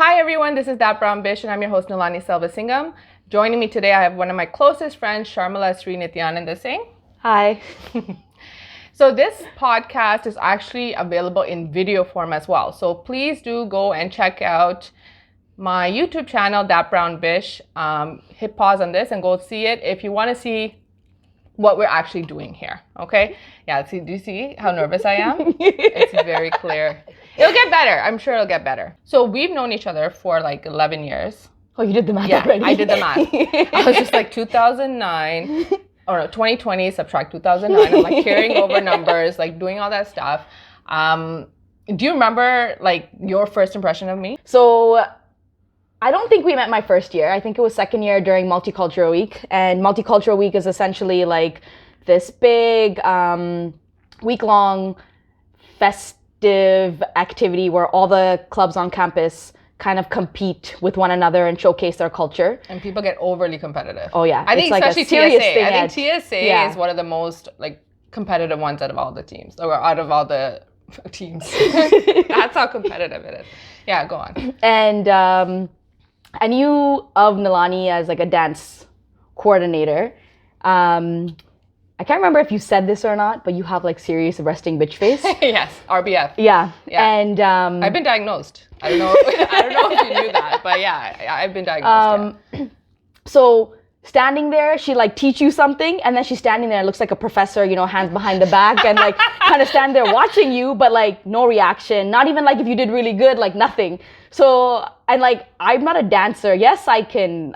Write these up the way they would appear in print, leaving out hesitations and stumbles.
Hi everyone, this is That Brown Bish and I'm your host Nalani Selvasingam. Joining me today, I have one of my closest friends, Sharmila S. Singh. Hi. So this podcast is actually available in video form as well. So please do go and check out my YouTube channel, That Brown Bish. Hit pause on this and go see it if you want to see what we're actually doing here. Okay? Yeah, do you see how nervous I am? It's very clear. It'll get better. I'm sure it'll get better. So we've known each other for like 11 years. Oh, you did the math Yeah, already. I did the math. I was just like 2009, or no, 2020, subtract 2009. I'm like carrying over numbers, like doing all that stuff. Do you remember like your first impression of me? So I don't think we met my first year. I think it was second year during Multicultural Week. And Multicultural Week is essentially like this big week-long festive activity where all the clubs on campus kind of compete with one another and showcase their culture. And people get overly competitive. Oh yeah. I think it's especially like a serious TSA. thing I think TSA is one of the most like competitive ones out of all the teams, or out of all the teams. That's how competitive it is. Yeah, go on. And I knew of Nalani as like a dance coordinator. I can't remember if you said this or not, but you have like serious resting bitch face. Yes, RBF. Yeah. And I've been diagnosed. I don't know if you knew that, but yeah, I've been diagnosed. So standing there, she like teach you something, and then she's standing there and looks like a professor, you know, hands behind the back, and like kind of stand there watching you, but like no reaction. Not even like if you did really good, like nothing. So, and like, I'm not a dancer. Yes, I can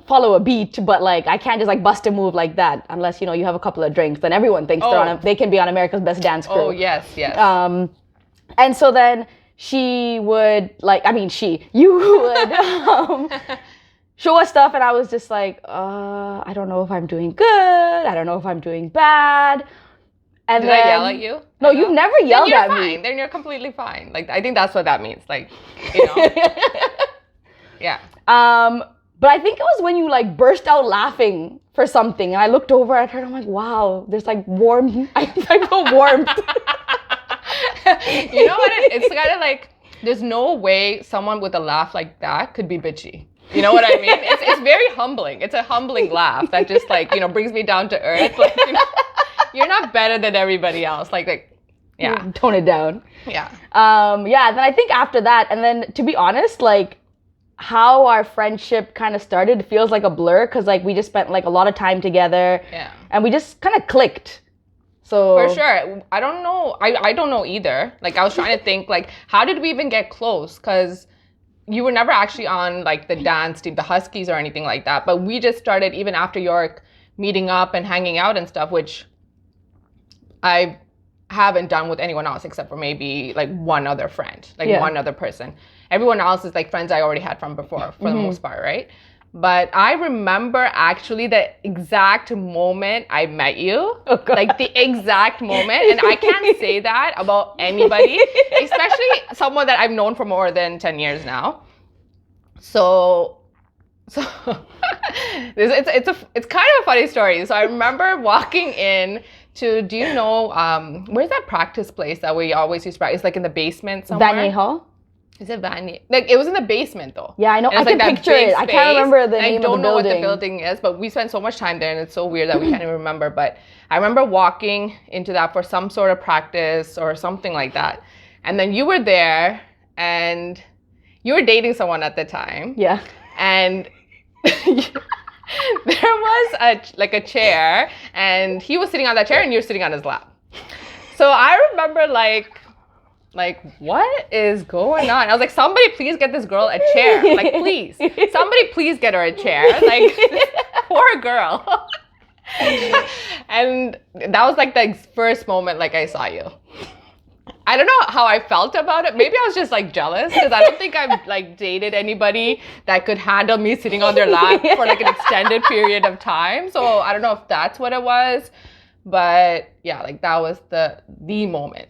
follow a beat, but like, I can't just like bust a move like that unless, you know, you have a couple of drinks. Then everyone thinks they can be on America's Best Dance Crew. Oh, yes. And so then you would show us stuff, and I was just like, I don't know if I'm doing good. I don't know if I'm doing bad. And Did I yell at you? No, you've never yelled at me. Then you're completely fine. Like, I think that's what that means. Like, you know. Yeah. But I think it was when you like burst out laughing for something, and I looked over at her and I'm like, wow, there's like warmth. I feel warmth. You know what? It's kind of like, there's no way someone with a laugh like that could be bitchy. You know what I mean? It's very humbling. It's a humbling laugh that just like, you know, brings me down to earth. Like, you know, you're not better than everybody else. Like, yeah. Tone it down. Yeah. Yeah, then I think after that, and then to be honest, like how our friendship kind of started, it feels like a blur, because like we just spent like a lot of time together. Yeah. And we just kind of clicked. So for sure. I don't know. I don't know either. Like, I was trying to think like, how did we even get close? Because you were never actually on like the dance team, the Huskies or anything like that. But we just started even after York meeting up and hanging out and stuff, which I haven't done with anyone else except for maybe like one other friend, one other person. Everyone else is like friends I already had from before for the most part, right? But I remember actually the exact moment I met you, like the exact moment. And I can't say that about anybody, especially someone that I've known for more than 10 years now. So it's kind of a funny story. So I remember walking in to, do you know, where's that practice place that we always used to practice? Like in the basement somewhere? Vanier Hall? Is it Vanier? Like, it was in the basement though. Yeah, I know. I can picture it. I can't remember the name of the building. I don't know what the building is, but we spent so much time there and it's so weird that we can't even remember. But I remember walking into that for some sort of practice or something like that. And then you were there and you were dating someone at the time. Yeah. And there was a chair, and he was sitting on that chair and you're sitting on his lap. So I remember like what is going on? I was like, somebody please get this girl a chair. Like, please. Somebody please get her a chair. Like, poor girl. And that was like the first moment like I saw you. I don't know how I felt about it. Maybe I was just like jealous, because I don't think I've like dated anybody that could handle me sitting on their lap for like an extended period of time. So I don't know if that's what it was, but yeah, like that was the moment.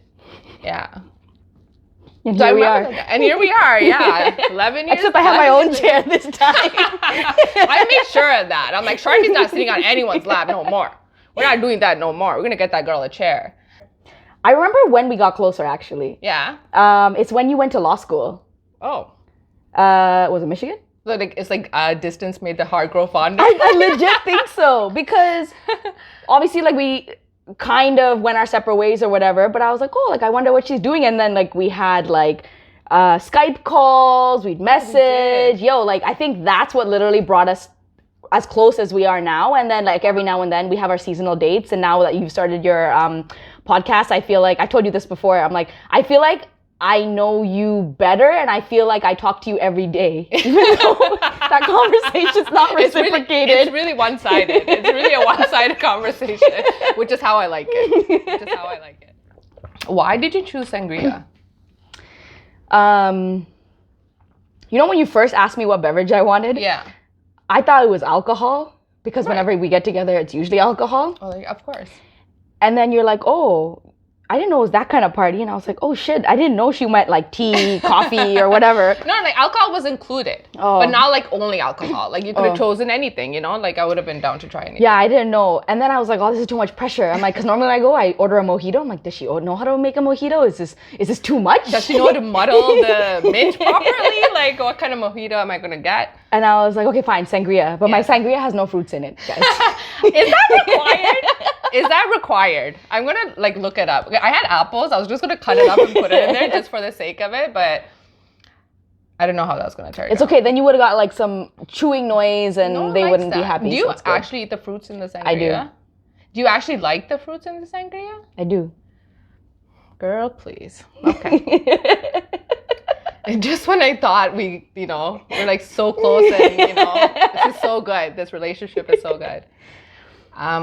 Yeah. And here we are. And here we are, yeah. 11 years. Except I have my own chair this time. I made sure of that. I'm like, Sharmi's not sitting on anyone's lap no more. We're not doing that no more. We're going to get that girl a chair. I remember when we got closer, actually. Yeah. It's when you went to law school. Oh. Was it Michigan? So like it's like distance made the heart grow fonder. I legit think so, because obviously like we kind of went our separate ways or whatever, but I was like, oh, like I wonder what she's doing. And then like we had like Skype calls, we'd message. Yo, like I think that's what literally brought us as close as we are now. And then like every now and then we have our seasonal dates. And now that you've started your podcast, I feel like, I told you this before, I'm like, I feel like I know you better, and I feel like I talk to you every day, even though that conversation's not reciprocated. It's really one-sided. It's really a one-sided conversation, which is how I like it. Why did you choose sangria? You know when you first asked me what beverage I wanted? Yeah. I thought it was alcohol, because whenever we get together, it's usually alcohol. Oh, like, of course. And then you're like, oh, I didn't know it was that kind of party. And I was like, oh shit, I didn't know she meant like tea, coffee, or whatever. No, like alcohol was included, but not like only alcohol. Like you could have chosen anything, you know? Like I would have been down to try anything. Yeah, I didn't know. And then I was like, oh, this is too much pressure. I'm like, because normally when I go, I order a mojito. I'm like, does she know how to make a mojito? Is this too much? Does she know how to muddle the mint properly? Like what kind of mojito am I going to get? And I was like, okay, fine, sangria. But my sangria has no fruits in it, guys. Is that required? Is that required? I'm gonna like look it up. I had apples. I was just gonna cut it up and put it in there just for the sake of it, but I don't know how that's gonna turn out. It's okay. Then you would have got like some chewing noise, and they wouldn't be happy. Do you actually eat the fruits in the sangria? I do. Do you actually like the fruits in the sangria? I do. Girl, please. Okay. And just when I thought we're like so close, and this is so good. This relationship is so good.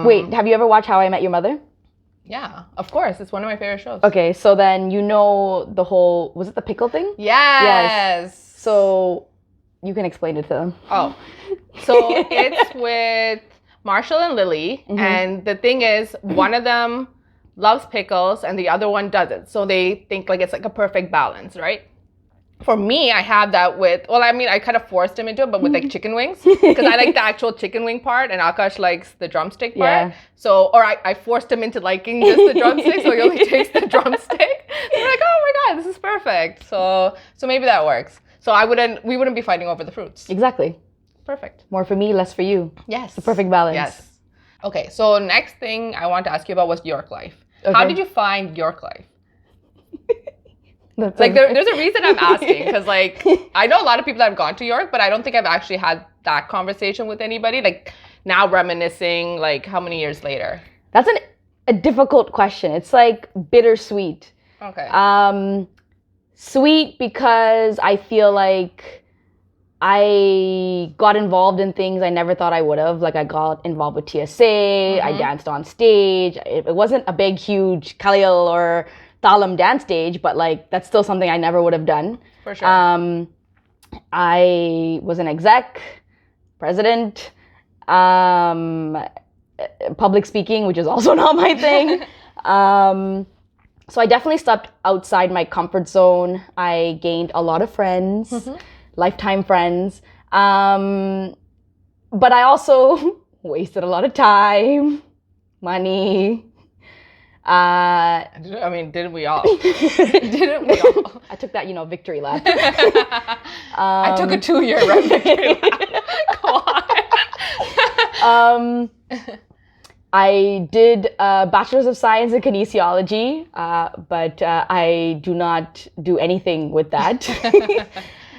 Wait, have you ever watched How I Met Your Mother? Yeah, of course. It's one of my favorite shows. Okay, so then you know the whole, was it the pickle thing? Yes. So you can explain it to them. Oh, so it's with Marshall and Lily. Mm-hmm. And the thing is, one of them loves pickles and the other one doesn't. So they think like it's like a perfect balance, right? For me, I have that with, I kind of forced him into it, but with like chicken wings. Because I like the actual chicken wing part, and Akash likes the drumstick part. Yeah. So, or I forced him into liking just the drumstick, so he only takes the drumstick. So we're like, oh my God, this is perfect. So maybe that works. So we wouldn't be fighting over the fruits. Exactly. Perfect. More for me, less for you. Yes. The perfect balance. Yes. Okay, so next thing I want to ask you about was York life. Okay. How did you find York life? Like there's a reason I'm asking, because like I know a lot of people that have gone to York, but I don't think I've actually had that conversation with anybody. Like now reminiscing, like how many years later? That's a difficult question. It's like bittersweet. Okay. Sweet because I feel like I got involved in things I never thought I would have. Like I got involved with TSA. Mm-hmm. I danced on stage. It wasn't a big, huge Khalil or Talam dance stage, but like that's still something I never would have done. For sure. I was an exec, president, public speaking, which is also not my thing. So I definitely stepped outside my comfort zone. I gained a lot of friends, lifetime friends. But I also wasted a lot of time, money. Didn't we all? Didn't we all? I took that, victory lap. I took a 2-year victory lap. Go on. I did a Bachelor's of Science in Kinesiology, but I do not do anything with that.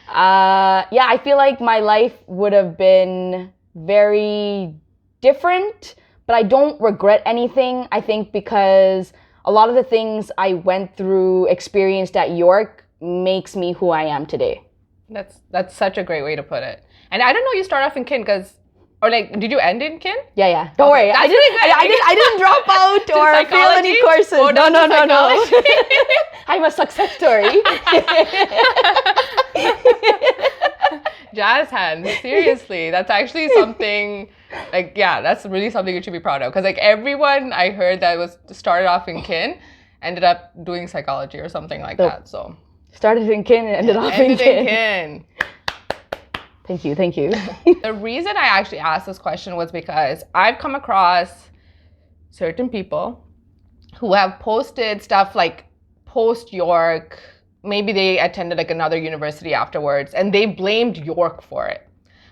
I feel like my life would have been very different, but I don't regret anything, I think, because a lot of the things I went through, experienced at York, makes me who I am today. That's such a great way to put it. And I don't know you start off in kin, did you end in kin? Yeah. Don't worry. I didn't drop out or fail any courses. No. I'm a success story. Jazz hands. Seriously. That's actually something, that's really something you should be proud of. Because everyone I heard that was started off in kin ended up doing psychology or something like that. So started in kin and ended off in kin. Thank you. The reason I actually asked this question was because I've come across certain people who have posted stuff like post-York maybe they attended like another university afterwards and they blamed York for it.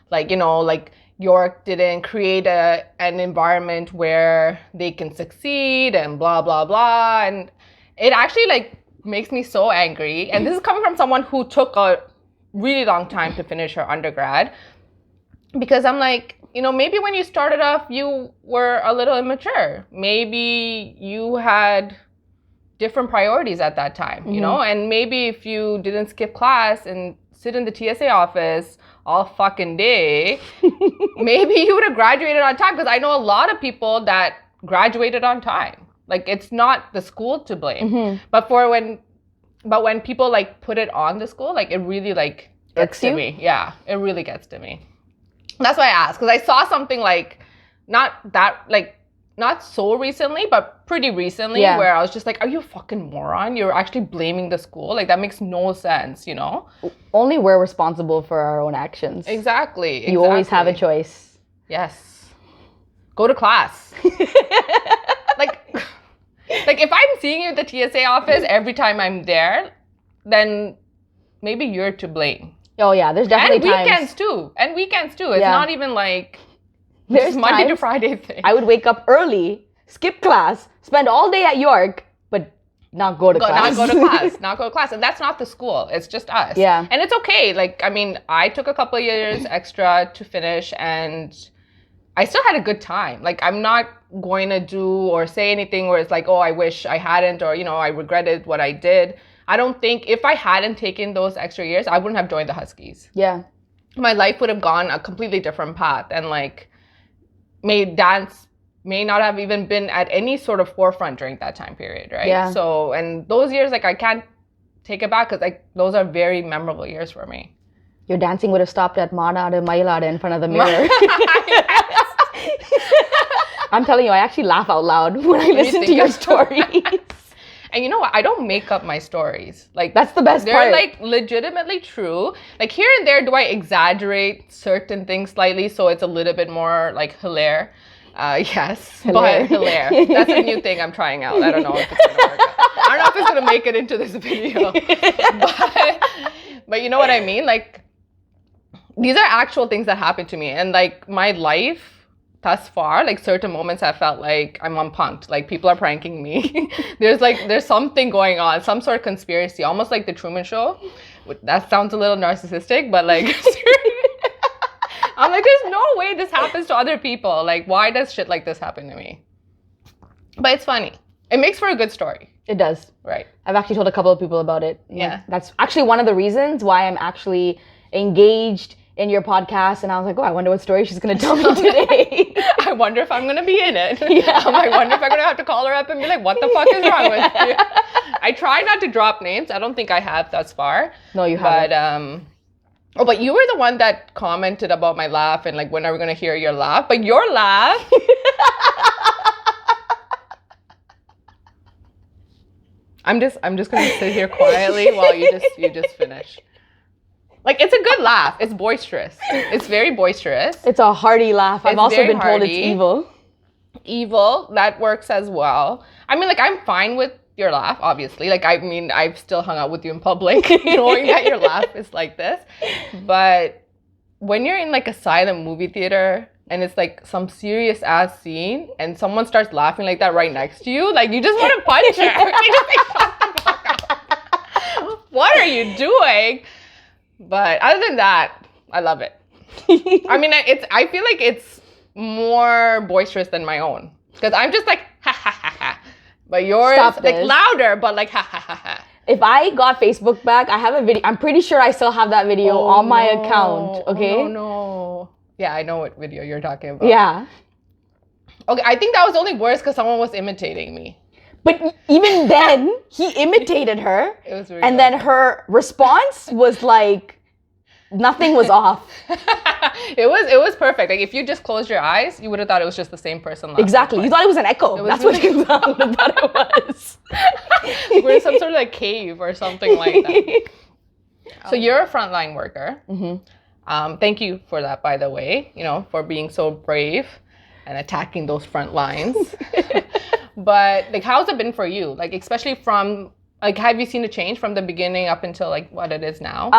Like, you know, like York didn't create an environment where they can succeed and blah, blah, blah. And it actually like makes me so angry. And this is coming from someone who took a really long time to finish her undergrad. Because I'm like, you know, maybe when you started off, you were a little immature. Maybe you had different priorities at that time, you know? And maybe if you didn't skip class and sit in the TSA office all fucking day, maybe you would have graduated on time. Because I know a lot of people that graduated on time. Like, it's not the school to blame. But when people like put it on the school, like it really like gets to me. Yeah, it really gets to me. That's why I asked, because I saw something like not so recently, but pretty recently, where I was just like, are you a fucking moron? You're actually blaming the school? Like, that makes no sense, you know? Only we're responsible for our own actions. Exactly. You always have a choice. Yes. Go to class. like if I'm seeing you at the TSA office every time I'm there, then maybe you're to blame. Oh yeah, there's definitely and weekends too. It's not even like there's Monday to Friday thing. I would wake up early, skip class, spend all day at York, but not go to class. Not go to class. And that's not the school. It's just us. Yeah. And it's okay. Like, I mean, I took a couple of years extra to finish and I still had a good time. Like, I'm not going to do or say anything where it's like, oh, I wish I hadn't, or, you know, I regretted what I did. I don't think if I hadn't taken those extra years, I wouldn't have joined the Huskies. Yeah. My life would have gone a completely different path, and like dance may not have even been at any sort of forefront during that time period, right? Yeah. So, and those years, like I can't take it back because like those are very memorable years for me. Your dancing would have stopped at Manada, Mailada in front of the mirror. I'm telling you, I actually laugh out loud when I listen to your stories. And you know what? I don't make up my stories. Like, that's the best part. They're like legitimately true. Like here and there, do I exaggerate certain things slightly so it's a little bit more like hilaire? Yes, hilaire. But hilaire. That's a new thing I'm trying out. I don't know if it's gonna work out. I don't know if it's gonna make it into this video. But you know what I mean? Like, these are actual things that happened to me, and like my life thus far, like certain moments I felt like I'm unpunked, like people are pranking me. there's something going on, some sort of conspiracy, almost like the Truman Show. That sounds a little narcissistic, but like I'm like, there's no way this happens to other people. Like, why does shit like this happen to me? But it's funny. It makes for a good story. It does. Right. I've actually told a couple of people about it. Yeah. That's actually one of the reasons why I'm actually engaged in your podcast, and I was like, oh, I wonder what story she's going to tell me today. I wonder if I'm going to be in it. Yeah. I wonder if I'm going to have to call her up and be like, what the fuck is wrong with you? I try not to drop names. I don't think I have thus far. No, you haven't. But, but you were the one that commented about my laugh and like, when are we going to hear your laugh? But your laugh... I'm just going to sit here quietly while you just finish. Like, it's a good laugh. It's boisterous. It's very boisterous. It's a hearty laugh. I've also been told it's evil. Evil, that works as well. I mean, like, I'm fine with your laugh, obviously. Like, I mean, I've still hung out with you in public knowing that your laugh is like this. But when you're in, like, a silent movie theater and it's, like, some serious-ass scene and someone starts laughing like that right next to you, like, you just want to punch her. You just like, shut the fuck up. What are you doing? But other than that, I love it. I mean, I feel like it's more boisterous than my own. Because I'm just like, ha ha ha ha. But yours, like louder, but like, ha ha ha ha. If I got Facebook back, I have a video. I'm pretty sure I still have that video on my account. Okay? Oh, no. Yeah, I know what video you're talking about. Yeah. Okay, I think that was only worse because someone was imitating me. But even then, he imitated her. It was really and bad. Then her response was like, nothing was off. It was perfect. Like, if you just closed your eyes, you would have thought it was just the same person laughing. Exactly. You thought it was an echo. That's what you thought it was. We're in some sort of like cave or something like that. So you're a frontline worker. Mm-hmm. Thank you for that, by the way, you know, for being so brave and attacking those front lines. But like, how's it been for you? Like, especially from Like, have you seen a change from the beginning up until like what it is now?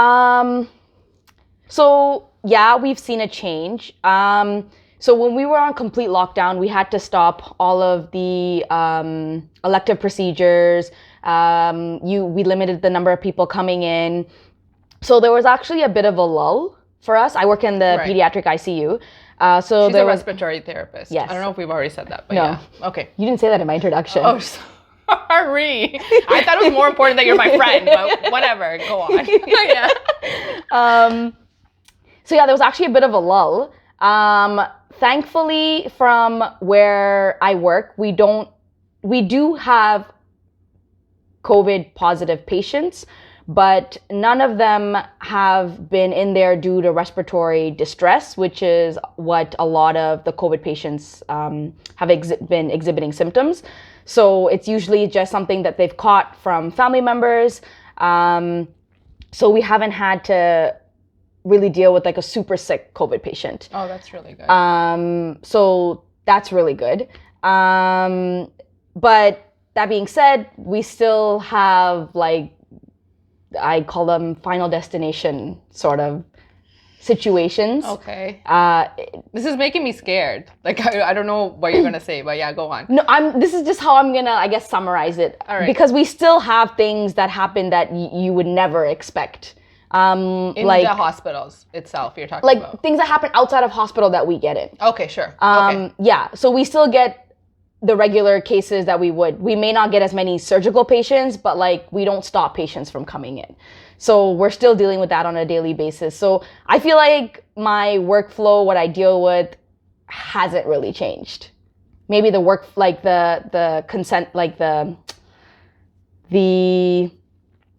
So yeah, we've seen a change. So when we were on complete lockdown, we had to stop all of the elective procedures. We limited the number of people coming in. So there was actually a bit of a lull for us. I work in the pediatric ICU. So She's there a was respiratory therapist. Yes. I don't know if we've already said that, but No. yeah. Okay. You didn't say that in my introduction. Oh, sorry. I thought it was more important that you're my friend, but whatever. Go on. Yeah. So yeah, there was actually a bit of a lull. Thankfully, from where I work, we do have COVID positive patients, but none of them have been in there due to respiratory distress, which is what a lot of the COVID patients have been exhibiting symptoms. So it's usually just something that they've caught from family members. So we haven't had to really deal with like a super sick COVID patient. Oh, that's really good. So that's really good. But that being said, we still have like, I call them final destination sort of situations. Okay. This is making me scared. Like, I don't know what you're going to say, but yeah, go on. No, this is just how I'm going to, I guess, summarize it. All right. Because we still have things that happen that you would never expect. In like the hospitals itself, you're talking about. Like things that happen outside of hospital that we get in. Okay, sure. Okay. Yeah, so we still get the regular cases that we would. We may not get as many surgical patients, but like we don't stop patients from coming in. So we're still dealing with that on a daily basis. So I feel like my workflow, what I deal with, hasn't really changed. Maybe the work, like the consent, like the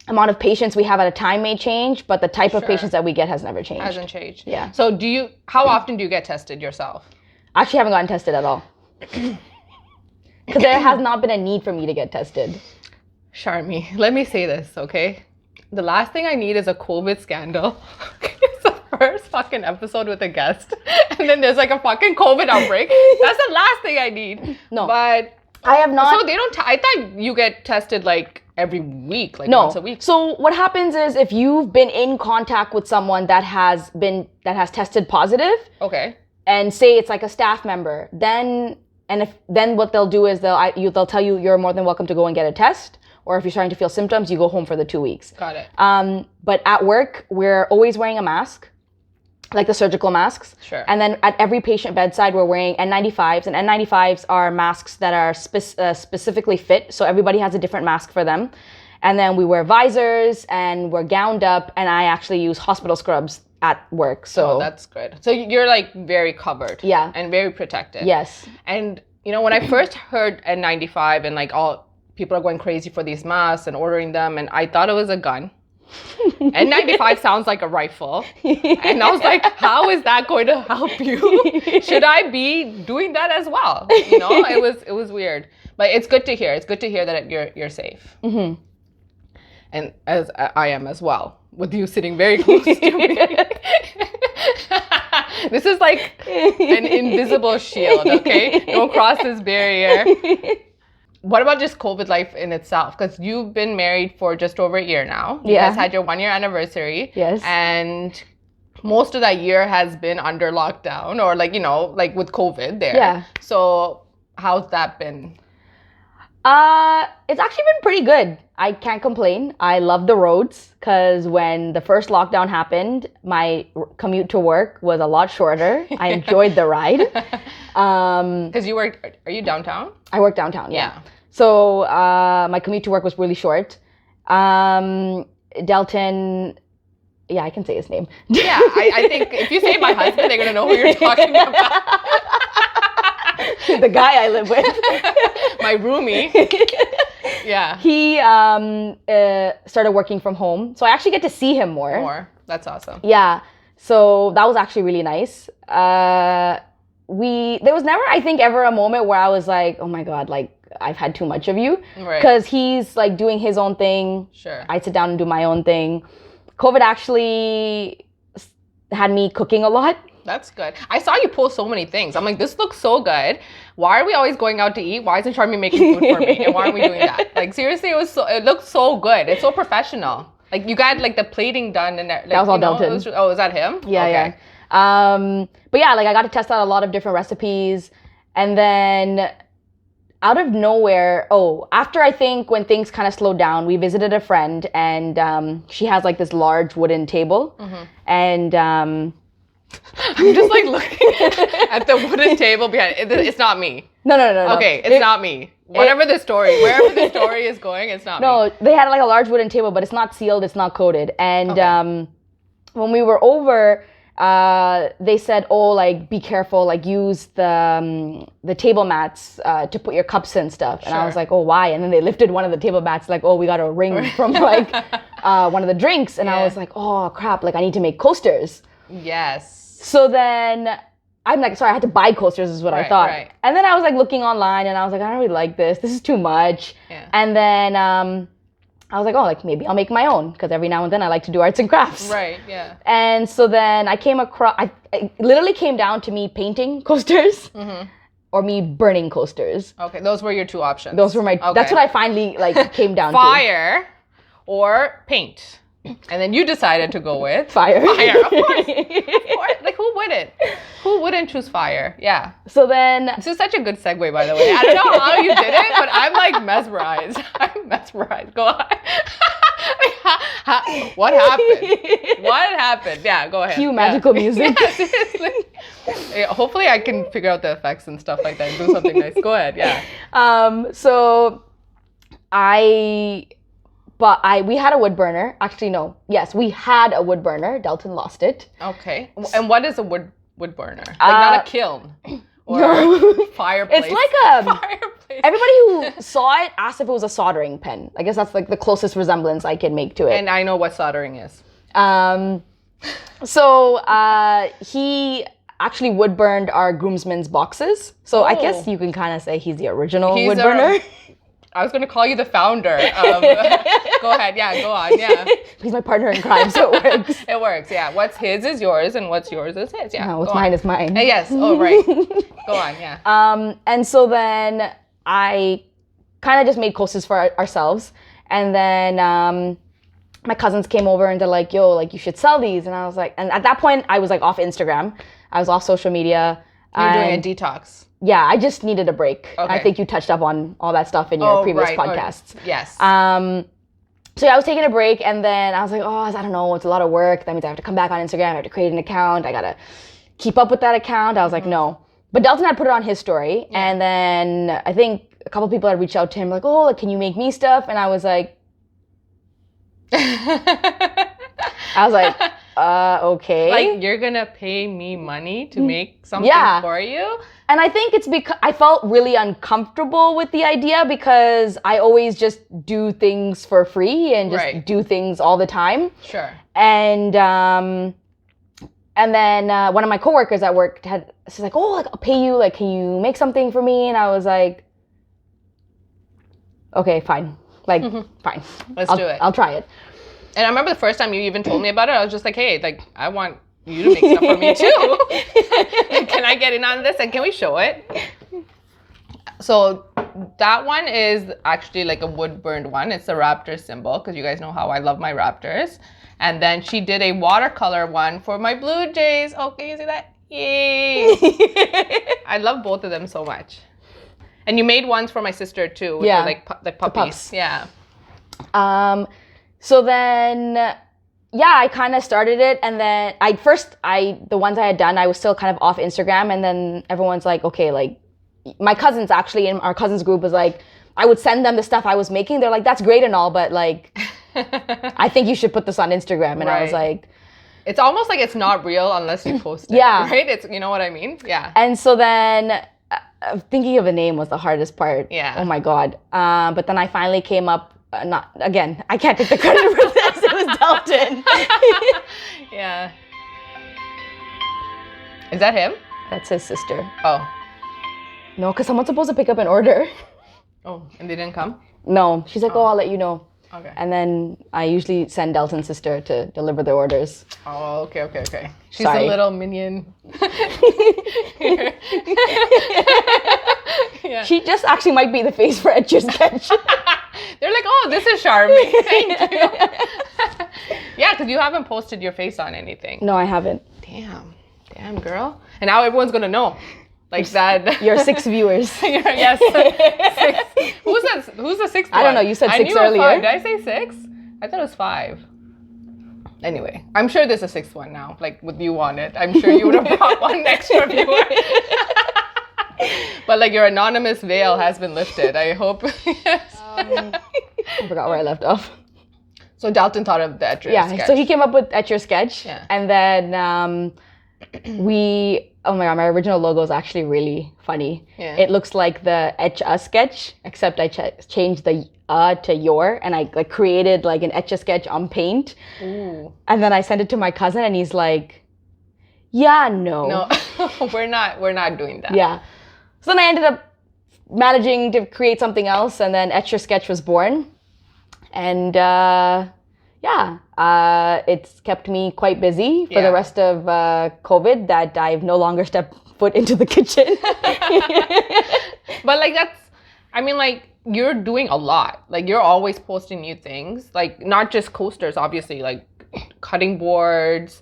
amount of patients we have at a time may change, but the type of patients that we get has never changed. Hasn't changed. Yeah. So how often do you get tested yourself? I actually haven't gotten tested at all. Because there has not been a need for me to get tested. Sharmi, let me say this, okay? The last thing I need is a COVID scandal. It's the first fucking episode with a guest. And then there's like a fucking COVID outbreak. That's the last thing I need. No. But I have not. So they don't, I thought you get tested like every week, like once a week. So what happens is if you've been in contact with someone that has tested positive. Okay. And say it's like a staff member, then what they'll do is they'll tell you you're more than welcome to go and get a test, or if you're starting to feel symptoms, you go home for the 2 weeks. Got it. But at work, we're always wearing a mask, like the surgical masks. Sure. And then at every patient bedside, we're wearing N95s, and N95s are masks that are specifically fit, so everybody has a different mask for them. And then we wear visors, and we're gowned up, and I actually use hospital scrubs at work. So that's good. So you're like very covered. Yeah. And very protected. Yes. And you know, when I first heard N95 and like all people are going crazy for these masks and ordering them, and I thought it was a gun. N95 sounds like a rifle. And I was like, how is that going to help you? Should I be doing that as well? You know, it was weird. But it's good to hear. It's good to hear that you're safe. Mm-hmm. And as I am as well, with you sitting very close to me. This is like an invisible shield, okay? Don't cross this barrier. What about just COVID life in itself? Because you've been married for just over a year now. You guys had your 1-year anniversary. Yes. And most of that year has been under lockdown or like, you know, like with COVID there. Yeah. So how's that been? It's actually been pretty good. I can't complain. I love the roads because when the first lockdown happened, my commute to work was a lot shorter. I enjoyed the ride. Because are you downtown? I work downtown, yeah. So my commute to work was really short. Delton, yeah, I can say his name. Yeah, I think if you say my husband, they're going to know who you're talking about. The guy I live with. My roomie. Yeah. He started working from home. So I actually get to see him more. That's awesome. Yeah. So that was actually really nice. There was never, I think, ever a moment where I was like, oh my God, like I've had too much of you. Right. Because he's like doing his own thing. Sure. I sit down and do my own thing. COVID actually had me cooking a lot. That's good. I saw you post so many things. I'm like, this looks so good. Why are we always going out to eat? Why isn't Sharmi making food for me? And why aren't we doing that? Like, seriously, it looked so good. It's so professional. Like, you got like the plating done and like, that was all Dalton. Was that him? Yeah, okay. yeah. But yeah, like I got to test out a lot of different recipes, and then out of nowhere, after I think when things kind of slowed down, we visited a friend, and she has like this large wooden table, and I'm just like looking at the wooden table behind it. It's not me. No. Okay, it's not me. Wherever the story is going, it's not me. No, they had like a large wooden table, but it's not sealed, it's not coated. And when we were over, they said, like, be careful, like use the table mats to put your cups and stuff. And I was like, why? And then they lifted one of the table mats, like, we got a ring from like one of the drinks. And I was like, oh crap, like I need to make coasters. Yes. So then I'm like, sorry, I had to buy coasters is what I thought. Right. And then I was like looking online and I was like, I don't really like this. This is too much. Yeah. And then I was like, like maybe I'll make my own, because every now and then I like to do arts and crafts. Right, yeah. And so then I came across, it literally came down to me painting coasters or me burning coasters. Okay, those were your two options. Those were that's what I finally like came down to. Fire or paint. And then you decided to go with fire. Fire, of course. Like, who wouldn't? Who wouldn't choose fire? Yeah. So then... This is such a good segue, by the way. I don't know how you did it, but I'm like mesmerized. I'm mesmerized. Go on. What happened? What happened? Yeah, go ahead. Cue magical music. Yeah, seriously. Yeah, hopefully I can figure out the effects and stuff like that and do something nice. Go ahead, yeah. So we had a wood burner. Actually, no. Yes, we had a wood burner. Dalton lost it. Okay. And what is a wood burner? Like not a kiln or fireplace. It's like fireplace. Everybody who saw it asked if it was a soldering pen. I guess that's like the closest resemblance I can make to it. And I know what soldering is. So he actually wood burned our groomsmen's boxes. So I guess you can kind of say he's the original wood burner. I was going to call you the founder of... Go ahead. Yeah, go on. Yeah. He's my partner in crime, so it works. It works, yeah. What's his is yours, and what's yours is his. Yeah. No, what's mine is mine. Yes. Oh, right. Go on, yeah. And so then I kind of just made coasters for ourselves. And then my cousins came over and they're like, yo, like, you should sell these. And I was like... And at that point, I was like off Instagram. I was off social media. You're doing a detox. Yeah, I just needed a break. Okay. I think you touched up on all that stuff in your previous podcasts. Yes. So yeah, I was taking a break, and then I was like, I don't know, it's a lot of work. That means I have to come back on Instagram. I have to create an account. I gotta keep up with that account. I was like, no. But Dalton had put it on his story, and then I think a couple people had reached out to him like, like, can you make me stuff? And I was like, okay. Like, you're gonna pay me money to make something for you? And I think it's because I felt really uncomfortable with the idea, because I always just do things for free and just do things all the time. Sure. And then one of my coworkers at work she's like, like, I'll pay you. Like, can you make something for me? And I was like, okay, fine. Like, fine. Let's do it. I'll try it. And I remember the first time you even told me about it, I was just like, hey, like, I want you to make stuff for me too. Can I get in on this? And can we show it? So that one is actually like a wood burned one. It's a raptor symbol, because you guys know how I love my raptors. And then she did a watercolor one for my Blue Jays. Oh, can you see that? Yay. I love both of them so much. And you made ones for my sister too, which are like the puppies. Yeah. So then, I kind of started it, and then the ones I had done, I was still kind of off Instagram, and then everyone's like, okay, like, my cousins actually in our cousins group was like, I would send them the stuff I was making. They're like, that's great and all, but like, I think you should put this on Instagram. And I was like... It's almost like it's not real unless you post it, right? It's, you know what I mean? Yeah. And so then thinking of a name was the hardest part. Yeah. Oh my God. But then I finally came up, I can't take the credit for this. It was Dalton. Yeah. Is that him? That's his sister. Oh. No, because someone's supposed to pick up an order. Oh, and they didn't come? No. She's like, I'll let you know. Okay. And then I usually send Dalton's sister to deliver the orders. Oh, okay. She's Sorry. a little minion. Yeah. She just actually might be the face for EtchYourSketch. They're like, oh, this is Sharmi. Thank you. Yeah, because you haven't posted your face on anything. No, I haven't. Damn, girl. And now everyone's gonna know. Like that. Your 6 viewers. Yes. 6. Who's the 6th one? I don't know. You said 6 earlier. 5. Did I say 6? I thought it was 5. Anyway, I'm sure there's a 6th one now. Like with you on it, I'm sure you would have brought one extra viewer. But like your anonymous veil has been lifted. I hope. Yes. I forgot where I left off. So Dalton thought of the EtchYourSketch. Yeah. So he came up with EtchYourSketch. Yeah. And then oh my god, my original logo is actually really funny. Yeah. It looks like the EtchYourSketch, except I changed the to your, and I like created like an EtchYourSketch on Paint. Ooh. And then I sent it to my cousin, and he's like, "Yeah, no, we're not doing that." Yeah. So then I ended up managing to create something else, and then EtchYourSketch was born, and it's kept me quite busy for the rest of COVID, that I've no longer stepped foot into the kitchen. But like like you're doing a lot. Like you're always posting new things. Like not just coasters, obviously, like cutting boards,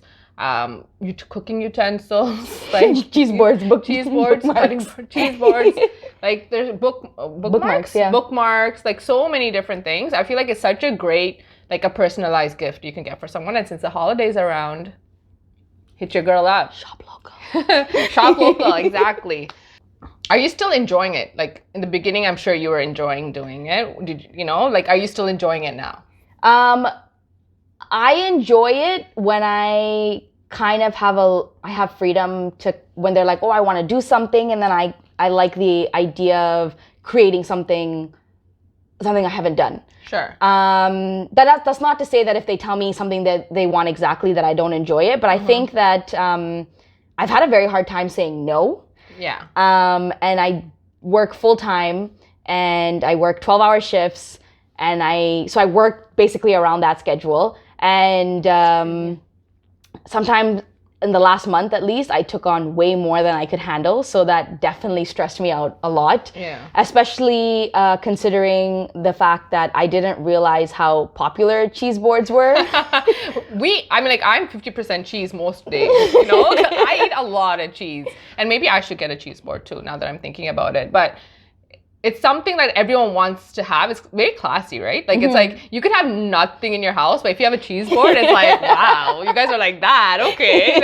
cooking utensils, like cheese boards, cutting cheese boards. Like there's bookmarks, bookmarks, like so many different things. I feel like it's such a great, like a personalized gift you can get for someone. And since the holidays are around, hit your girl up. Shop local. Shop local, exactly. Are you still enjoying it? Like in the beginning, I'm sure you were enjoying doing it. Are you still enjoying it now? I enjoy it when I kind of have freedom to, when they're like, oh, I want to do something. And then I like the idea of creating something I haven't done. Sure. That's not to say that if they tell me something that they want exactly, that I don't enjoy it. But I think that I've had a very hard time saying no. Yeah. And I work full time, and I work 12-hour shifts, and I work basically around that schedule. And sometimes in the last month, at least, I took on way more than I could handle. So that definitely stressed me out a lot. Yeah. Especially considering the fact that I didn't realize how popular cheese boards were. I'm 50% cheese most days, I eat a lot of cheese. And maybe I should get a cheese board too, now that I'm thinking about it. But it's something that everyone wants to have. It's very classy, right? Like, it's like, you could have nothing in your house, but if you have a cheese board, it's like, wow, you guys are like that, okay.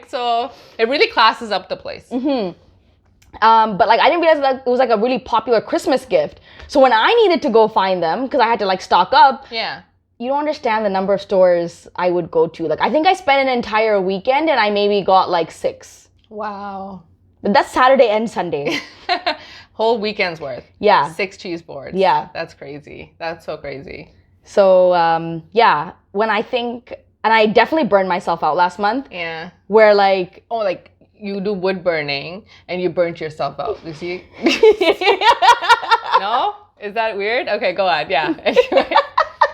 So it really classes up the place. But like, I didn't realize that it was like a really popular Christmas gift. So when I needed to go find them, because I had to like stock up. Yeah. You don't understand the number of stores I would go to. Like, I think I spent an entire weekend and I maybe got like 6. Wow. But that's Saturday and Sunday. Whole weekend's worth. Yeah. 6 cheese boards. Yeah. That's crazy. That's so crazy. So, when I think, and I definitely burned myself out last month. Yeah. Where like... Oh, like you do wood burning and you burnt yourself out. You see? No? Is that weird? Okay, go on. Yeah. Anyway.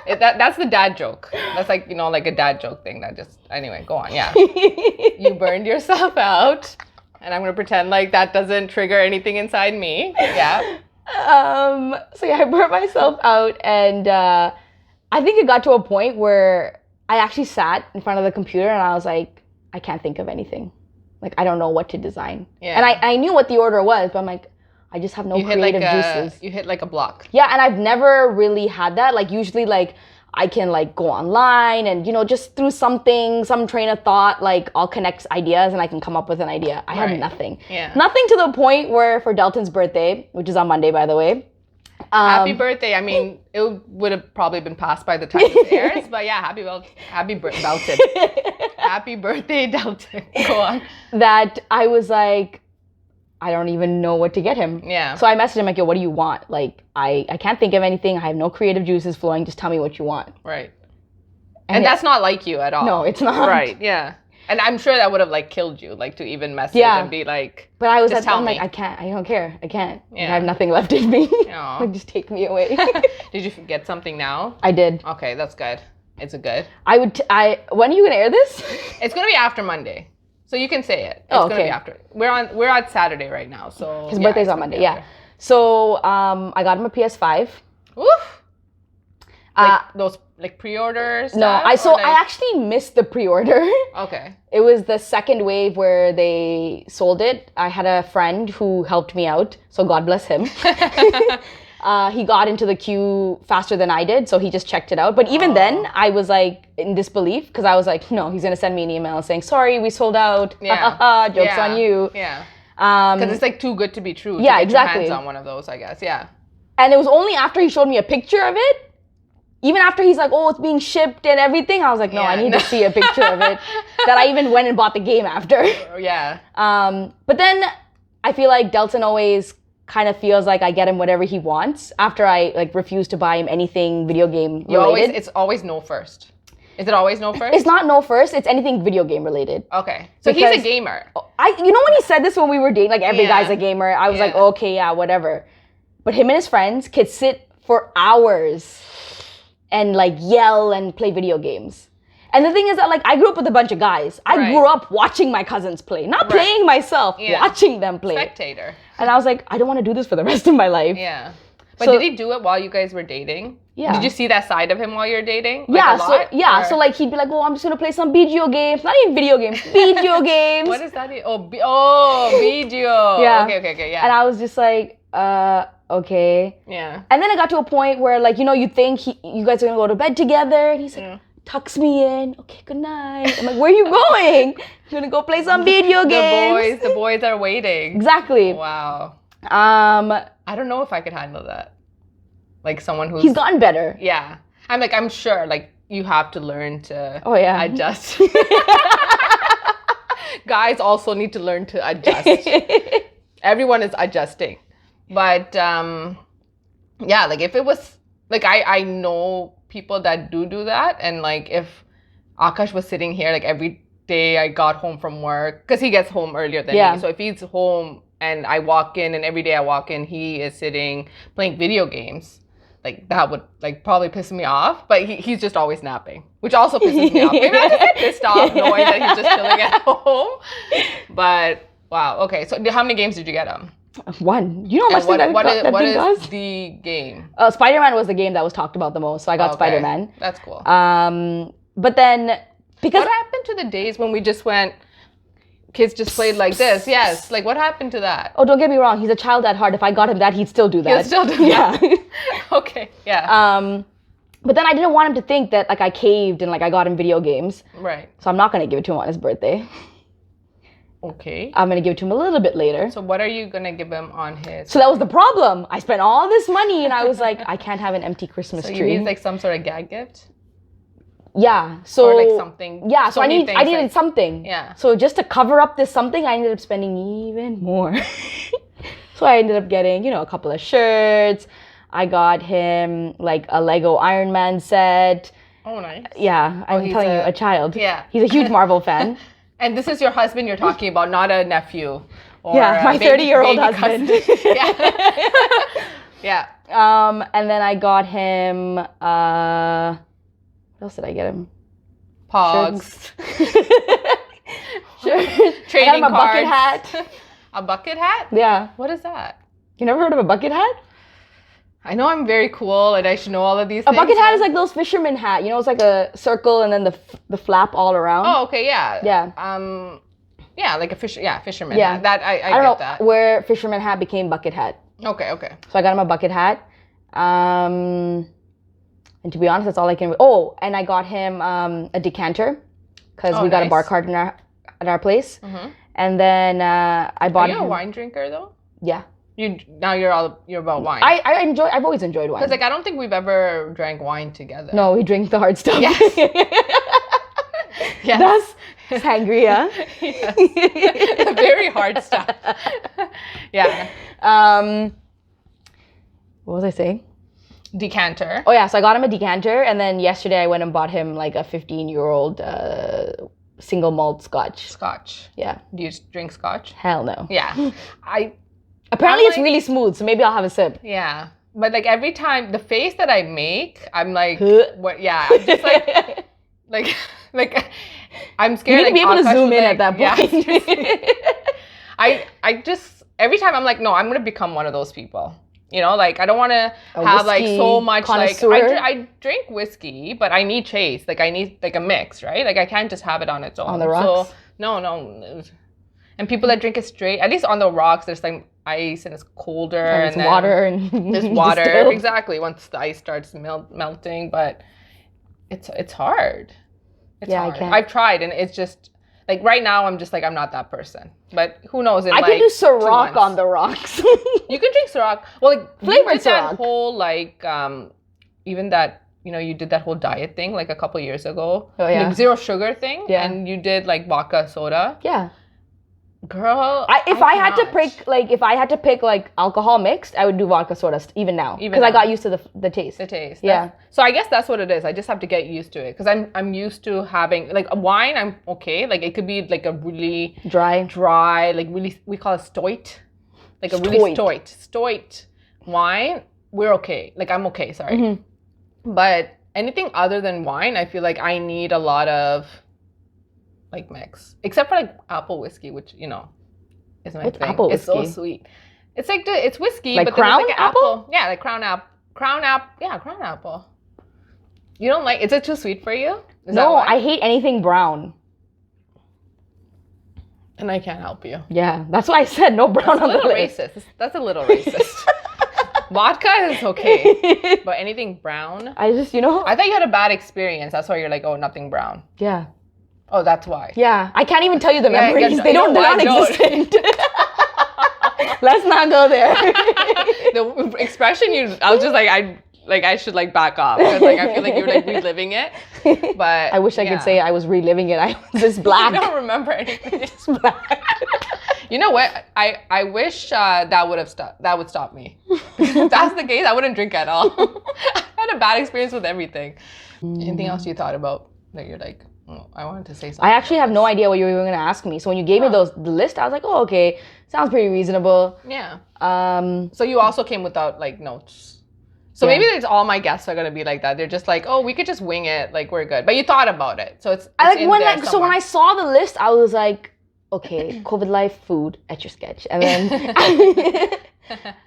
That's the dad joke. That's like, like a dad joke thing anyway, go on. Yeah. You burned yourself out. And I'm going to pretend like that doesn't trigger anything inside me. Yeah. I burnt myself out, and I think it got to a point where I actually sat in front of the computer and I was like, I can't think of anything. Like, I don't know what to design. Yeah. And I knew what the order was, but I'm like, I just have no creative juices. You hit like a block. Yeah, and I've never really had that. Like, usually, like, I can like go online and, just through some train of thought, like I'll connect ideas and I can come up with an idea. I had nothing. Yeah. Nothing to the point where for Dalton's birthday, which is on Monday, by the way. Happy birthday. I mean, it would have probably been passed by the time this airs, but yeah, happy Dalton. Happy birthday, Dalton. Go on. That I was like, I don't even know what to get him. Yeah. So I messaged him like, yo, what do you want? Like, I can't think of anything. I have no creative juices flowing. Just tell me what you want. Right. And that's not like you at all. No, it's not. Right, yeah. And I'm sure that would have like killed you, like to even message and be like. But I was just tell me. like, I can't. I don't care. I can't. Yeah. I have nothing left in me. Aw. Like, just take me away. Did you get something now? I did. Okay, that's good. It's a good. When are you gonna air this? It's gonna be after Monday, so you can say it. It's okay. Gonna be after. We're on Saturday right now, so his birthday's on Monday. Yeah. So I got him a PS5. Oof. Like those like pre-orders. No, I actually missed the pre-order. Okay. It was the second wave where they sold it. I had a friend who helped me out, so God bless him. He got into the queue faster than I did, so he just checked it out. But even then, I was like in disbelief because I was like, no, he's gonna send me an email saying, sorry, we sold out. Yeah. Jokes on you. Yeah. Because it's like too good to be true. Yeah, to get exactly. Your hands on one of those, I guess. Yeah. And it was only after he showed me a picture of it. Even after he's like, oh, it's being shipped and everything, I was like, no, I need to see a picture of it. That I even went and bought the game after. Yeah. But then I feel like Delton always kind of feels like I get him whatever he wants after I like refuse to buy him anything video game related. It's always no first. Is it always no first? It's not no first. It's anything video game related. Okay. So he's a gamer. You know when he said this when we were dating, like every guy's a gamer, I was like, okay, yeah, whatever. But him and his friends could sit for hours and like yell and play video games. And the thing is that like I grew up with a bunch of guys. I grew up watching my cousins play, not playing myself, watching them play. Spectator. And I was like, I don't want to do this for the rest of my life. Yeah. But did he do it while you guys were dating? Yeah. Did you see that side of him while you were dating? So like he'd be like, oh, I'm just gonna play some BGO games. Not even video games, BGO games. What is that? BGO. Yeah. Okay, yeah. And I was just like, okay. Yeah. And then it got to a point where like, you think you guys are gonna go to bed together, and he's like, tucks me in. Okay, good night. I'm like, where are you going? I'm gonna go play some video games. The boys are waiting. Exactly. Wow. I don't know if I could handle that. Like someone who's... He's gotten better. Yeah. I'm sure, like, you have to learn to adjust. Guys also need to learn to adjust. Everyone is adjusting. But, yeah, like, if it was... Like, I know people that do that. And, like, if Akash was sitting here, like, every day I got home from work... Because he gets home earlier than me. So if he's home... And I walk in, and every day I walk in, he is sitting playing video games. Like that would like probably piss me off. But he's just always napping, which also pisses me off. Maybe I just get pissed off knowing that he's just chilling at home. But wow, okay. So how many games did you get him? One. You know how much what is the game? Spider-Man was the game that was talked about the most, so I got Spider-Man. That's cool. But then because what happened to the days when we just went? Kids just played like this. Yes. Like, what happened to that? Oh, don't get me wrong. He's a child at heart. If I got him that, he'd still do that. He'd still do that? Yeah. Okay. Yeah. But then I didn't want him to think that, like, I caved and, like, I got him video games. Right. So I'm not going to give it to him on his birthday. Okay. I'm going to give it to him a little bit later. So what are you going to give him on his... So that was the problem. I spent all this money, and I was like, I can't have an empty Christmas tree. So you need, like, some sort of gag gift? Yeah, so... Or like something... Yeah, so I needed something. Yeah. So just to cover up this something, I ended up spending even more. So I ended up getting, a couple of shirts. I got him, like, a Lego Iron Man set. Oh, nice. Yeah, I'm telling you, a child. Yeah. He's a huge Marvel fan. And this is your husband you're talking about, not a nephew. Or my 30-year-old husband. Yeah. And then I got him... What else did I get him? Pogs. Trading I got him a bucket hat. A bucket hat? Yeah. What is that? You never heard of a bucket hat? I know I'm very cool and I should know all of these things. A bucket hat is like those fisherman hat. It's like a circle and then the flap all around. Oh, okay, yeah. Yeah. Yeah, like a fisherman hat. That I don't know that. Where fisherman hat became bucket hat. Okay. So I got him a bucket hat. And to be honest, that's all I can... Oh, and I got him a decanter because we got a bar cart at our place. Mm-hmm. And then I bought him... Are you a wine drinker though? Yeah. You're about wine. I've always enjoyed wine. Because like I don't think we've ever drank wine together. No, we drink the hard stuff. Yes. Yes. That's sangria. Yes. The very hard stuff. Yeah. What was I saying? Decanter. Oh yeah, so I got him a decanter, and then yesterday I went and bought him like a 15-year-old single malt scotch. Scotch. Yeah. Do you drink scotch? Hell no. Yeah. Apparently, it's like, really smooth, so maybe I'll have a sip. Yeah. But like every time, the face that I make, I'm like, Huh? what? Yeah. I'm just like, like, I'm scared. You need to be able to zoom in at that point. Yeah, I just, every time I'm like, no, I'm going to become one of those people. You know, like I don't want to have like so much connoisseur. like I drink whiskey, but I need chase. Like I need like a mix, right? Like I can't just have it on its own. On the rocks? So no. And people that drink it straight, at least on the rocks, there's like ice and it's colder and there's water and there's water. Distilled. Exactly. Once the ice starts melting, but it's hard. It's hard. I can't. I've tried and it's just like right now I'm just like I'm not that person. But who knows? I can do Ciroc on the rocks. You can drink Ciroc. Well, like flavored Ciroc. That whole like even that you did that whole diet thing like a couple years ago. Oh yeah. Like, zero sugar thing. Yeah. And you did like vodka soda. Yeah. Girl, if I had to pick like alcohol mixed, I would do vodka soda even now because I got used to the taste. The taste. Yeah. So I guess that's what it is. I just have to get used to it because I'm used to having like a wine. I'm okay. Like it could be like a really dry, like really we call it stoit, like a really stoit wine. We're okay. Like I'm okay. Sorry, but anything other than wine, I feel like I need a lot of. Like mix, except for like apple whiskey, which is my thing. Apple whiskey? It's so sweet. It's like it's whiskey, like but Crown then it's like an apple. Yeah, like Crown apple. You don't like? Is it too sweet for you? No, I hate anything brown. And I can't help you. Yeah, that's why I said no brown on the list. That's a little racist. Vodka is okay, but anything brown. I just I thought you had a bad experience. That's why you're like, oh, nothing brown. Yeah. Oh, that's why. Yeah, I can't even tell you the memories. They're not existent. Let's not go there. The expression I was just like, I should like back off because like I feel like you're like reliving it. But I wish I could say I was reliving it. I was just black. I don't remember anything. Just black. You know what? I wish that would stop me. If that's the case, I wouldn't drink at all. I had a bad experience with everything. Anything else you thought about that you're like? Oh, I wanted to say something. I actually have no idea what you were even going to ask me. So when you gave me the list, I was like, oh, okay, sounds pretty reasonable. Yeah. So you also came without like notes. So maybe it's all my guests are going to be like that. They're just like, oh, we could just wing it. Like we're good. But you thought about it. So it's when I saw the list, I was like, okay, COVID life, food, etch-your-sketch. And then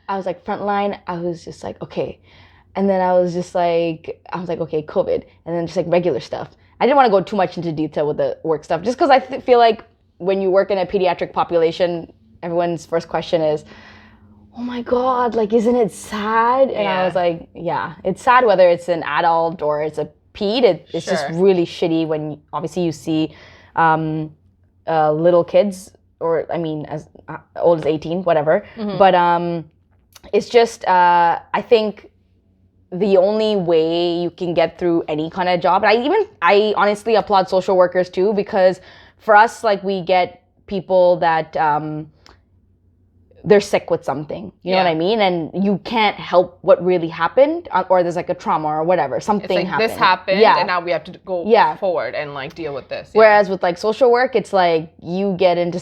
I was like, frontline. I was just like, okay. And then I was like, okay, COVID. And then just like regular stuff. I didn't want to go too much into detail with the work stuff, just because I feel like when you work in a pediatric population, everyone's first question is, oh my God, like, isn't it sad? And I was like, yeah, it's sad whether it's an adult or it's a ped. It's just really shitty when obviously you see little kids, or I mean, as old as 18, whatever. But it's just, I think, the only way you can get through any kind of job. And I honestly applaud social workers too, because for us, like we get people that they're sick with something, you know what I mean? And you can't help what really happened, or there's like a trauma or whatever, something happened. This happened, and now we have to go forward and like deal with this. Whereas with like social work, it's like you get into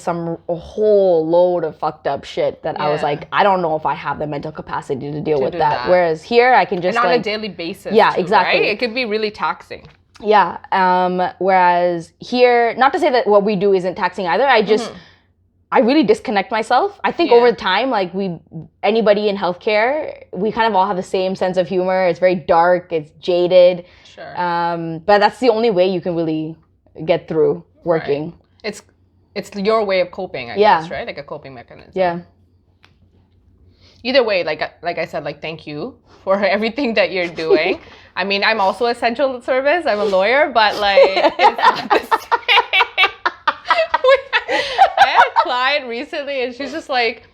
a whole load of fucked up shit that I was like, I don't know if I have the mental capacity to deal with that. Whereas here, I can just and on like, a daily basis. Yeah, too, exactly. Right? It could be really taxing. Yeah. Whereas here, not to say that what we do isn't taxing either. I just. I really disconnect myself. I think over time, like anybody in healthcare, we kind of all have the same sense of humor. It's very dark. It's jaded. Sure. But that's the only way you can really get through working. Right. It's your way of coping, I guess, right? Like a coping mechanism. Yeah. Either way, like I said, like thank you for everything that you're doing. I mean, I'm also essential service. I'm a lawyer, but like it's not the same. I had a client recently and she's just like,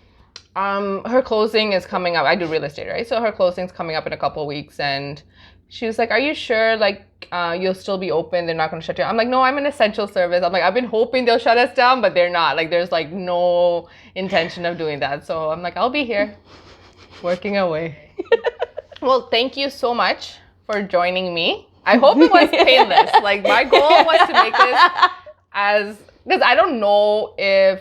her closing is coming up. I do real estate, right? So her closing's coming up in a couple of weeks and she was like, are you sure like you'll still be open? They're not going to shut you down. I'm like, no, I'm an essential service. I'm like, I've been hoping they'll shut us down, but they're not. Like there's like no intention of doing that. So I'm like, I'll be here working away. Well, thank you so much for joining me. I hope it was painless. Like my goal was to make this because I don't know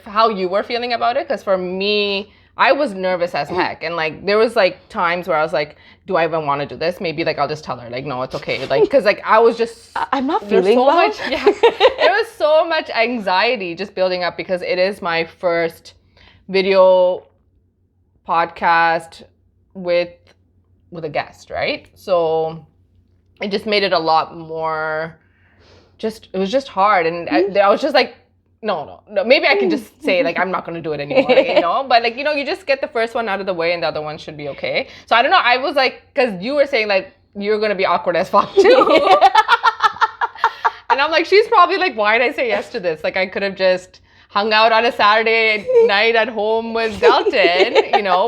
how you were feeling about it. Because for me, I was nervous as heck, and like there was like times where I was like, do I even want to do this? Maybe like I'll just tell her like, no, it's okay. Like because like I was just I'm not feeling so well. Yeah, there was so much anxiety just building up because it is my first video podcast with a guest, right? So it just made it a lot more. It was just hard, and I was just like, no. Maybe I can just say like I'm not gonna do it anymore, But like you just get the first one out of the way, and the other one should be okay. So I don't know. I was like, because you were saying like you're gonna be awkward as fuck too, and I'm like, she's probably like, why did I say yes to this? Like I could have just hung out on a Saturday night at home with Delton,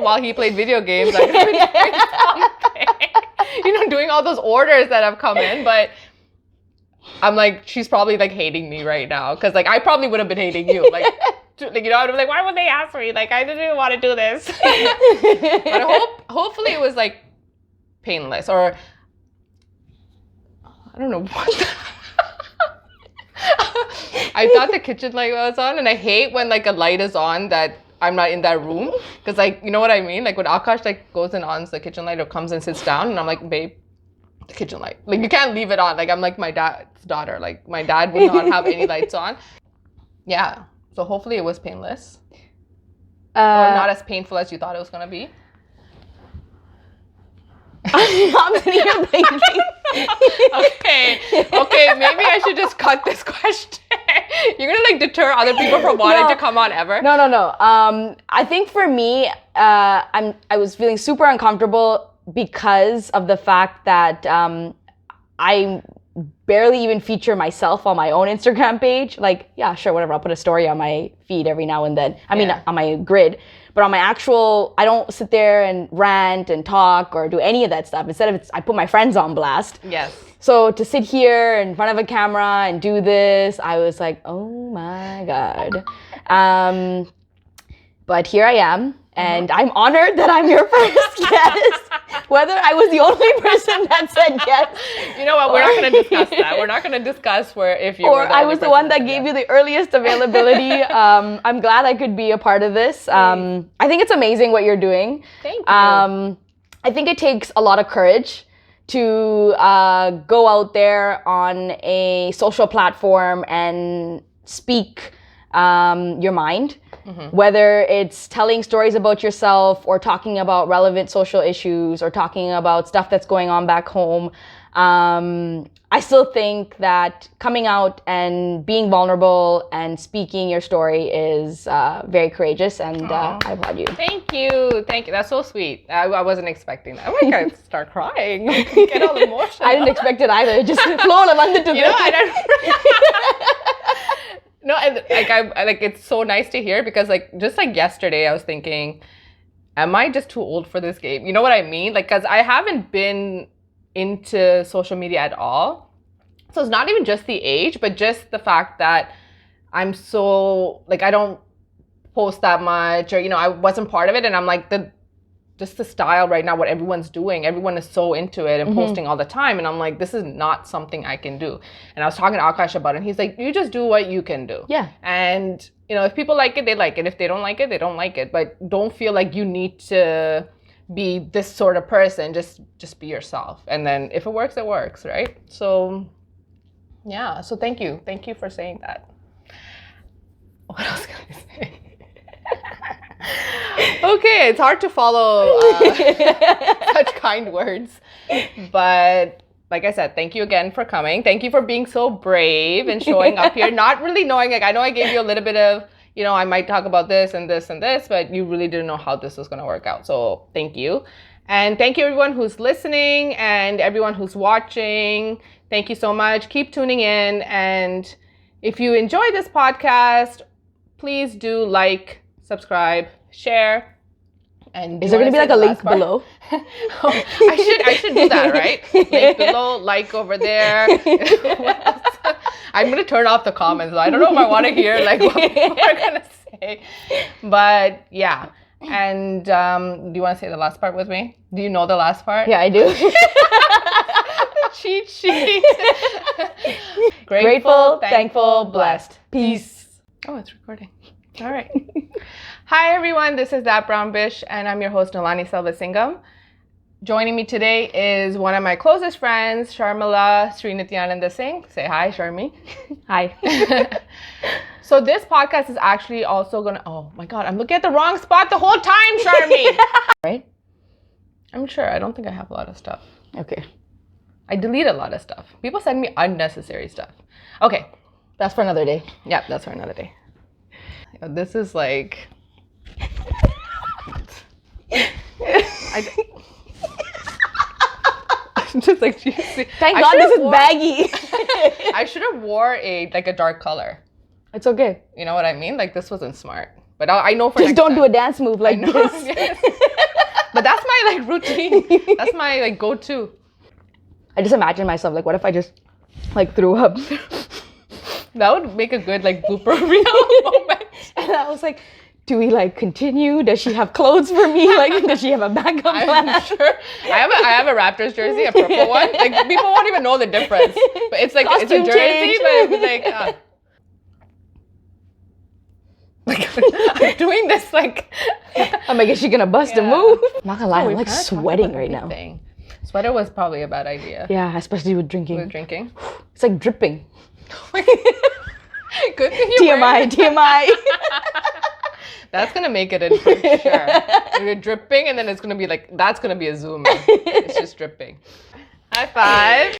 while he played video games. Like, doing all those orders that have come in, but. I'm like, she's probably like hating me right now because like I probably would have been hating you. Like I would have been like, why would they ask me? Like I didn't want to do this. But hopefully it was like painless, or I don't know what. I thought the kitchen light was on, and I hate when like a light is on that I'm not in that room because like you know what I mean. Like when Akash like goes and ons the kitchen light or comes and sits down, and I'm like, babe. The kitchen light. Like you can't leave it on. Like I'm like my dad's daughter. Like my dad would not have any lights on. Yeah. So hopefully it was painless. Or not as painful as you thought it was gonna be. I'm not even thinking. Okay. Maybe I should just cut this question. You're gonna like deter other people from wanting to come on ever. No. I think for me, I was feeling super uncomfortable because of the fact that I barely even feature myself on my own Instagram page. Like, yeah, sure, whatever. I'll put a story on my feed every now and then. I mean, on my grid. But on my actual, I don't sit there and rant and talk or do any of that stuff. Instead I put my friends on blast. Yes. So to sit here in front of a camera and do this, I was like, oh my God. But here I am. And I'm honored that I'm your first guest. Whether I was the only person that said yes. You know what? We're not going to discuss that. We're not going to discuss if you were the I was the one that gave you the earliest availability. I'm glad I could be a part of this. I think it's amazing what you're doing. Thank you. I think it takes a lot of courage to go out there on a social platform and speak your mind. Mm-hmm. Whether it's telling stories about yourself or talking about relevant social issues or talking about stuff that's going on back home. I still think that coming out and being vulnerable and speaking your story is very courageous, and I applaud you. Thank you. That's so sweet. I wasn't expecting that. I'm like, I start crying. Get all emotional. I didn't expect it either. It just flowed under to No, and like it's so nice to hear because like just like yesterday I was thinking, am I just too old for this game? You know what I mean? Like, because I haven't been into social media at all. So it's not even just the age, but just the fact that I'm so like I don't post that much, or I wasn't part of it, and I'm like the style right now, what everyone's doing, everyone is so into it and posting all the time, and I'm like, this is not something I can do. And I was talking to Akash about it, and he's like, you just do what you can do. Yeah. And if people like it, they like it. If they don't like it, they don't like it. But don't feel like you need to be this sort of person. Just be yourself, and then if it works, it works, right? So yeah, so thank you for saying that. What else can I say? Okay, it's hard to follow such kind words, but like I said, thank you again for coming. Thank you for being so brave and showing up here, not really knowing, like I know I gave you a little bit of, I might talk about this and this and this, but you really didn't know how this was going to work out. So thank you. And thank you everyone who's listening and everyone who's watching. Thank you so much. Keep tuning in. And if you enjoy this podcast, please do like, subscribe, share. And is there going to be like a link below? I should do that, right? Link below, like over there. I'm going to turn off the comments. I don't know if I want to hear like what people are going to say. But yeah. And do you want to say the last part with me? Do you know the last part? Yeah, I do. Cheat sheet. Grateful, thankful, blessed. Peace. Oh, it's recording. All right. Hi, everyone. This is That Brown Bish, and I'm your host, Nalani Selvasingam. Joining me today is one of my closest friends, Sharmila S. Say hi, Sharmi. Hi. So this podcast is actually also gonna, oh my God, I'm looking at the wrong spot the whole time, Sharmi. Right? I'm sure. I don't think I have a lot of stuff. Okay. I delete a lot of stuff. People send me unnecessary stuff. Okay. That's for another day. Yeah, that's for another day. This is like... just like juicy. Thank God this is baggy. I should have wore a dark color. It's okay. You know what I mean? Like, this wasn't smart. But I know for Just next don't time. do a dance move like this. Yes. But that's my like routine. That's my like go-to. I just imagine myself like, what if I just like threw up? That would make a good like blooper reel moment. And I was like, do we like continue? Does she have clothes for me? Like, does she have a backup plan? I'm sure. I have a Raptors jersey, a purple one. Like, people won't even know the difference. But it's like Costume it's a jersey, change. but it was like. I'm doing this like. I'm like, is she gonna bust a move? I'm not gonna lie, Oh, I'm like sweating right now. Sweater was probably a bad idea. Yeah, especially with drinking. With drinking. It's like dripping. Good thing you're wearing TMI. That's gonna make it in for sure. You're dripping, and then it's gonna be like, that's gonna be a zoom in. It's just dripping. High five.